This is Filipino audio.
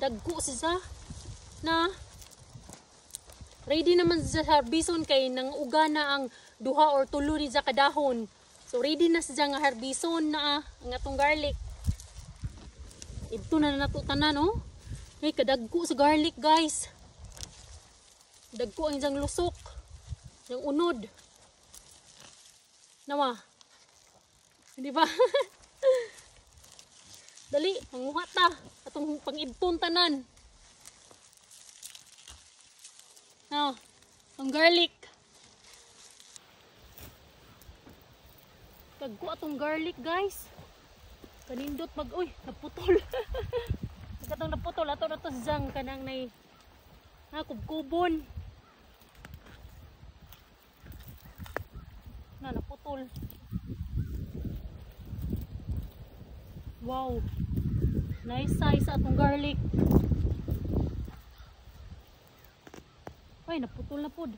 kadagko siya na ready naman sa harbison kay nang uga na ang duha or tulo ni sa kadahon. So ready na siya nga harbison na ang atong garlic. Ito na nato tanan no. Hey, kadagko sa garlic guys. Dagko ang isang lusok. Yung unod. Nawa. Hindi ba? Dali, manguha ta. Atong pangibton tanan. Ang garlic. Dagko atong garlic guys. Kanindot mag, uy, naputol. Katong naputol, ato na to zang kanang nay kubkubon. Naputol. Wow. Nice size atong garlic. Ay, naputol na pod.